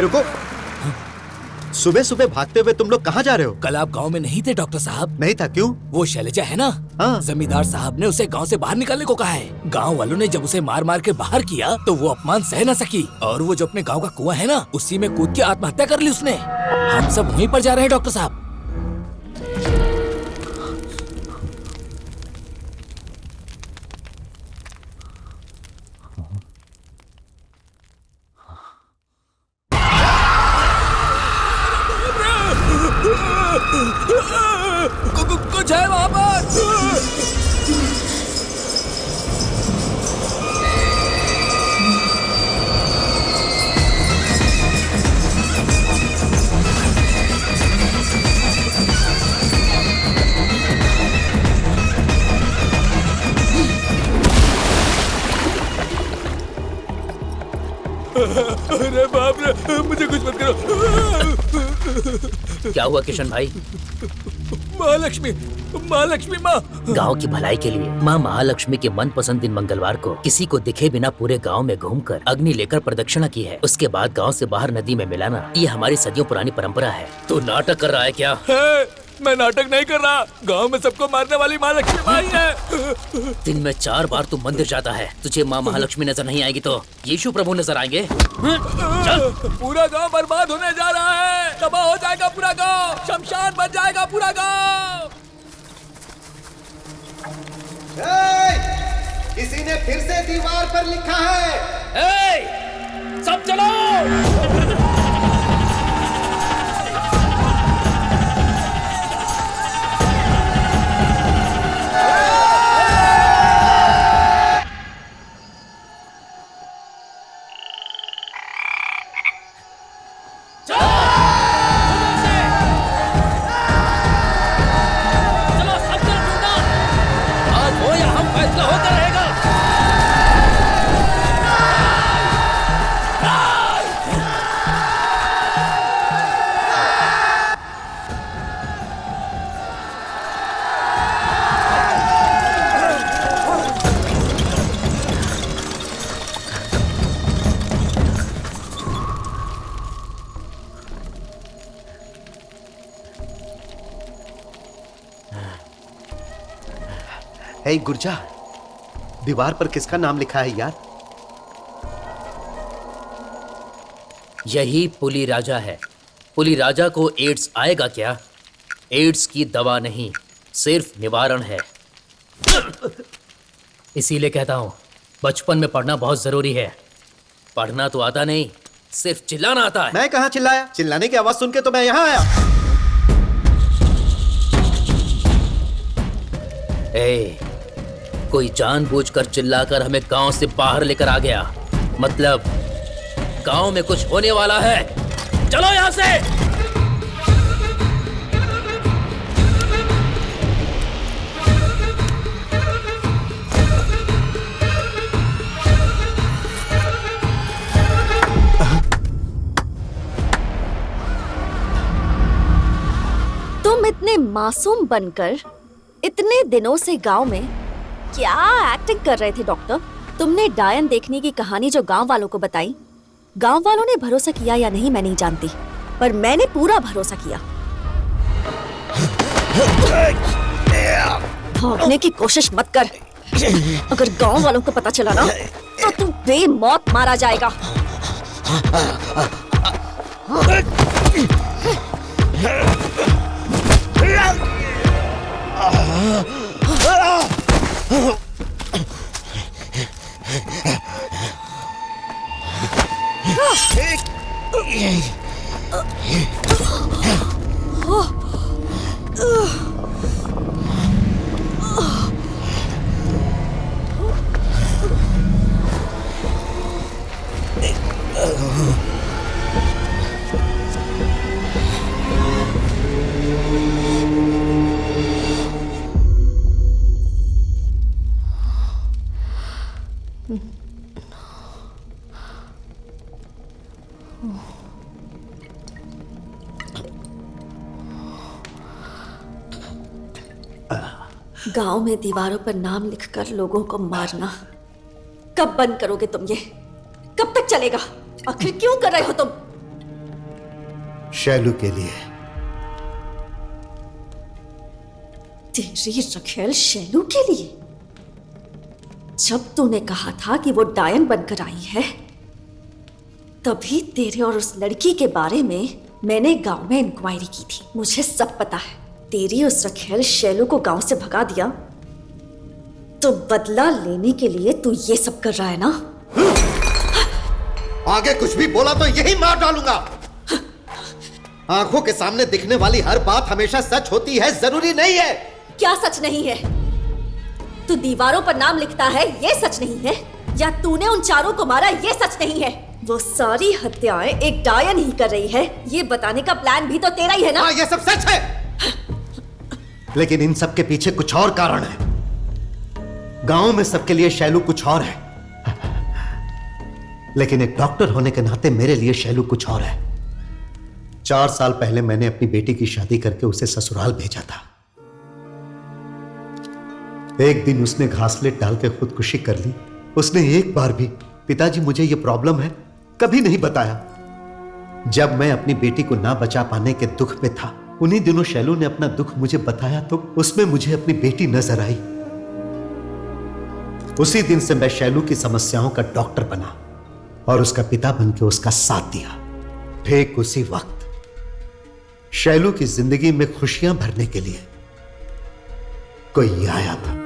रुको, सुबह सुबह भागते हुए तुम लोग कहाँ जा रहे हो? कल आप गांव में नहीं थे डॉक्टर साहब? नहीं था, क्यों? वो शैलजा है ना, हाँ। जमींदार साहब ने उसे गांव से बाहर निकलने को कहा है। गांव वालों ने जब उसे मार मार के बाहर किया तो वो अपमान सह न सकी और वो जो अपने गांव का कुआं है ना, उसी में कूद के आत्महत्या कर ली उसने। हम सब वहीं पर जा रहे हैं डॉक्टर साहब। कुछ है वहाँ पर। अरे बाप रे, मुझे कुछ मत करो। क्या हुआ किशन भाई? महालक्ष्मी, महालक्ष्मी माँ। गांव की भलाई के लिए माँ महालक्ष्मी के मनपसंद दिन मंगलवार को किसी को दिखे बिना पूरे गांव में घूमकर अग्नि लेकर प्रदक्षिणा की है। उसके बाद गांव से बाहर नदी में मिलाना, ये हमारी सदियों पुरानी परंपरा है। तू नाटक कर रहा है क्या? मैं नाटक नहीं कर रहा। गांव में सबको मारने वाली महालक्ष्मी माँ ही है। दिन में 4 बार तू मंदिर जाता है, तुझे माँ महालक्ष्मी नजर नहीं आएगी तो यीशु प्रभु नजर आएंगे। पूरा गांव बर्बाद होने जा रहा है, तबाह हो जाएगा पूरा गांव, शमशान बन जाएगा पूरा गांव। किसी ने फिर से दीवार पर लिखा है, सब चलो। हे गुर्जा, दीवार पर किसका नाम लिखा है यार? यही पुली राजा है। पुली राजा को एड्स आएगा क्या? एड्स की दवा नहीं, सिर्फ निवारण है। इसीलिए कहता हूँ, बचपन में पढ़ना बहुत जरूरी है। पढ़ना तो आता नहीं, सिर्फ चिल्लाना आता है। मैं कहाँ चिल्लाया? चिल्लाने की आवाज सुन के तो मैं यहाँ आया। कोई जानबूझकर चिल्लाकर हमें गांव से बाहर लेकर आ गया, मतलब गांव में कुछ होने वाला है। चलो यहां से। तुम इतने मासूम बनकर इतने दिनों से गांव में क्या एक्टिंग कर रहे थे डॉक्टर? तुमने डायन देखने की कहानी जो गांव वालों को बताई, गांव वालों ने भरोसा किया या नहीं मैं नहीं जानती, पर मैंने पूरा भरोसा किया। भागने की कोशिश मत कर। अगर गांव वालों को पता चला ना तो तू बेमौत मारा जाएगा। गांव में दीवारों पर नाम लिखकर लोगों को मारना कब बंद करोगे तुम? ये कब तक चलेगा? आखिर क्यों कर रहे हो तुम? शैलू के लिए। तेरी रखेल शैलू के लिए? जब तूने कहा था कि वो डायन बनकर आई है, तभी तेरे और उस लड़की के बारे में मैंने गांव में इंक्वायरी की थी। मुझे सब पता है। तेरी उस रखेल शैलू को गांव से भगा दिया तो बदला लेने के लिए तू ये सब कर रहा है ना? आगे कुछ भी बोला तो यही मार डालूंगा। आंखों के सामने दिखने वाली हर बात हमेशा सच होती है जरूरी नहीं है। क्या सच नहीं है? तू दीवारों पर नाम लिखता है, ये सच नहीं है? या तूने उन चारों को मारा, ये सच नहीं है? वो सारी हत्याएं एक डायन ही कर रही है, ये बताने का प्लान भी तो तेरा ही है ना? हाँ, ये सब सच है। लेकिन इन सब के पीछे कुछ और कारण है। गांव में सबके लिए शैलू कुछ और है, लेकिन एक डॉक्टर होने के नाते मेरे लिए शैलू कुछ और है। 4 साल पहले मैंने अपनी बेटी की शादी करके उसे ससुराल भेजा था। एक दिन उसने घासलेट डाल के खुदकुशी कर ली। उसने एक बार भी पिताजी मुझे यह प्रॉब्लम है कभी नहीं बताया। जब मैं अपनी बेटी को ना बचा पाने के दुख में था, उन्हीं दिनों शैलू ने अपना दुख मुझे बताया तो उसमें मुझे अपनी बेटी नजर आई। उसी दिन से मैं शैलू की समस्याओं का डॉक्टर बना और उसका पिता बनकर उसका साथ दिया। ठीक उसी वक्त शैलू की जिंदगी में खुशियां भरने के लिए कोई आया था।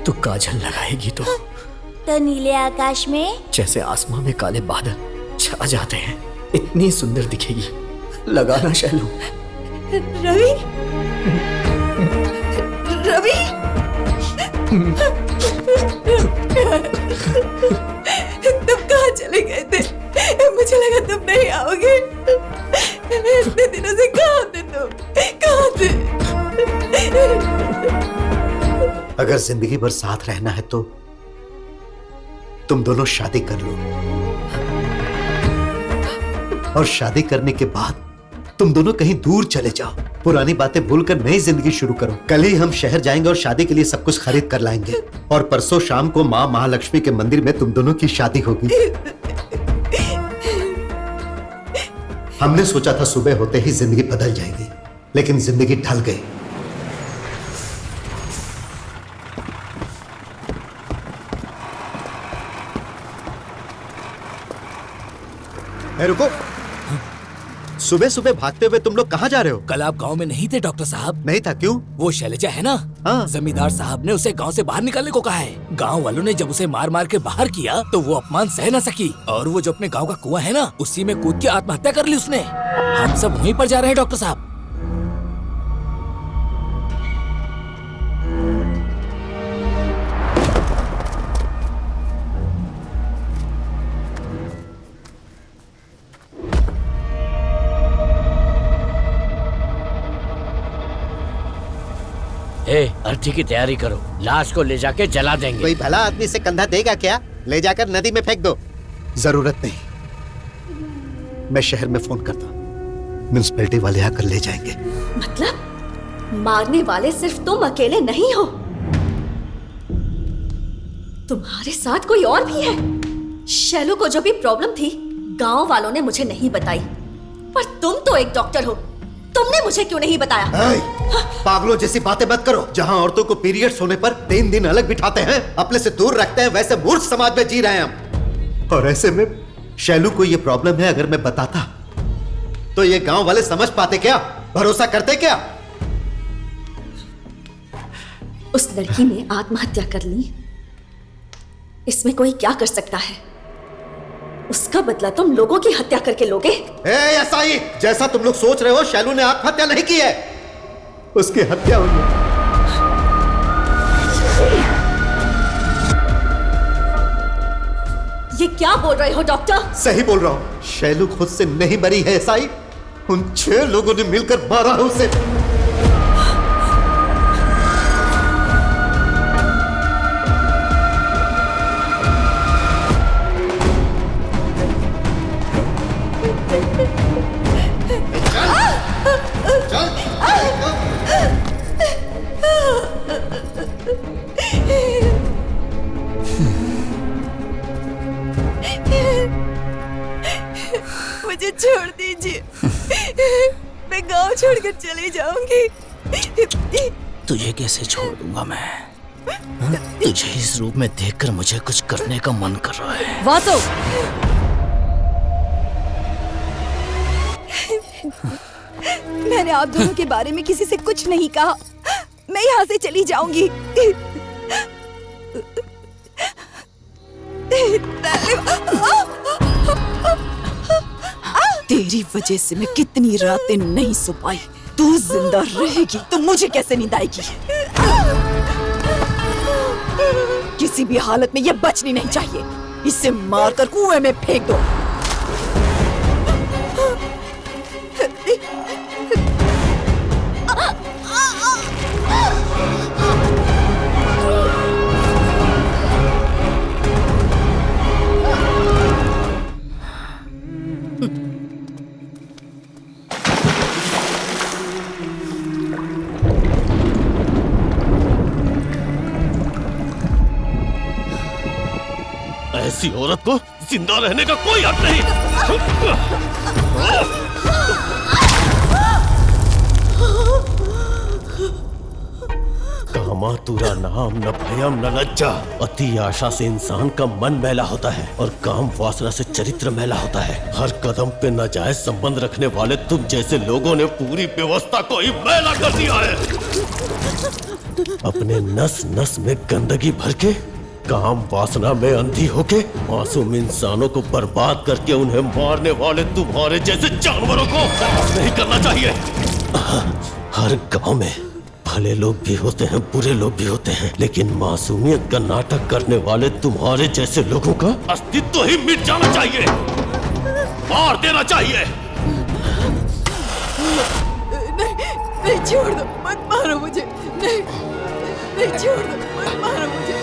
तो काजल लगाएगी तो नीले आकाश में जैसे आसमां में काले बादल छा जाते हैं, इतनी सुंदर दिखेगी। लगाना शैलू। रवि, रवि, तुम कहाँ चले गए थे? मुझे लगा तुम नहीं आओगे। इतने दिनों से कहाँ थे तुम? कहाँ थे? अगर जिंदगी भर साथ रहना है तो तुम दोनों शादी कर लो, और शादी करने के बाद तुम दोनों कहीं दूर चले जाओ। पुरानी बातें भूलकर नई जिंदगी शुरू करो। कल ही हम शहर जाएंगे और शादी के लिए सब कुछ खरीद कर लाएंगे, और परसों शाम को माँ महालक्ष्मी के मंदिर में तुम दोनों की शादी होगी। हमने सोचा था सुबह होते ही जिंदगी बदल जाएगी, लेकिन जिंदगी ढल गई। रुको, सुबह सुबह भागते हुए तुम लोग कहाँ जा रहे हो? कल आप गांव में नहीं थे डॉक्टर साहब? नहीं था। क्यों? वो शैलजा है ना, हाँ। जमींदार साहब ने उसे गांव से बाहर निकालने को कहा है। गांव वालों ने जब उसे मार मार के बाहर किया तो वो अपमान सह न सकी, और वो जो अपने गांव का कुआं है ना, उसी में कूद के आत्महत्या कर ली उसने। हम सब वहीं पर जा रहे हैं डॉक्टर साहब। अर्थी की तैयारी करो, लाश को ले जाके जला देंगे। कोई भला आदमी से कंधा देगा क्या? ले जाकर नदी में फेंक दो। जरूरत नहीं, मैं शहर में फोन करता हूँ, म्युनिसिपैलिटी वाले आकर ले जाएंगे। मतलब मारने वाले सिर्फ तुम अकेले नहीं हो, तुम्हारे साथ कोई और भी है। शैलू को जो भी प्रॉब्लम थी गांव वालों ने मुझे नहीं बताई, पर तुम तो एक डॉक्टर हो, तुमने मुझे क्यों नहीं बताया? पागलों जैसी बातें मत करो। जहां औरतों को पीरियड्स होने पर 3 दिन अलग बिठाते हैं, अपने से दूर रखते हैं, वैसे मूर्ख समाज में जी रहे हैं हम। और ऐसे में शैलू को ये प्रॉब्लम है, अगर मैं बताता तो ये गांव वाले समझ पाते क्या? भरोसा करते क्या? उस लड़की ने आत्महत्या कर ली, इसमें कोई क्या कर सकता है? उसका बदला तुम लोगों की हत्या करके लोगे। ऐसा ही जैसा तुम लोग सोच रहे हो, शैलू ने आत्महत्या नहीं की है, उसकी हत्या हुई है। ये क्या बोल रहे हो डॉक्टर? सही बोल रहा हूँ, शैलू खुद से नहीं मरी है साई, उन 6 लोगों ने मिलकर मारा है उसे। मुझे छोड़ दीजिए, मैं गांव छोड़कर चली जाऊंगी। तुझे कैसे छोड़ दूंगा मैं? तुझे इस रूप में देखकर मुझे कुछ करने का मन कर रहा है। वासु, मैंने आप दोनों के बारे में किसी से कुछ नहीं कहा। मैं यहाँ से चली जाऊंगी। तेरी वजह से मैं कितनी रातें नहीं सो पाई। तू जिंदा रहेगी तो मुझे कैसे नींद आएगी? किसी भी हालत में ये बचनी नहीं चाहिए। इसे मारकर कुएं में फेंक दो। ऐसी औरत को जिंदा रहने का कोई हक नहीं। कामातुरा नाम न भयम न लज्जा। अति आशा से इंसान का मन मैला होता है और काम वासना से चरित्र मैला होता है। हर कदम पे नाजायज संबंध रखने वाले तुम जैसे लोगों ने पूरी व्यवस्था को ही मैला कर दिया है। अपने नस नस में गंदगी भर के, काम वासना में अंधी होके मासूम इंसानों को बर्बाद करके उन्हें मारने वाले तुम्हारे जैसे जानवरों को नहीं करना चाहिए। हर गांव में भले लोग भी होते हैं, बुरे लोग भी होते हैं, लेकिन मासूमियत का नाटक करने वाले तुम्हारे जैसे लोगों का अस्तित्व ही मिट जाना चाहिए, मार देना चाहिए। नहीं छोड़ दो, मत मारो मुझे। नहीं छोड़ दो, मत मारो मुझे।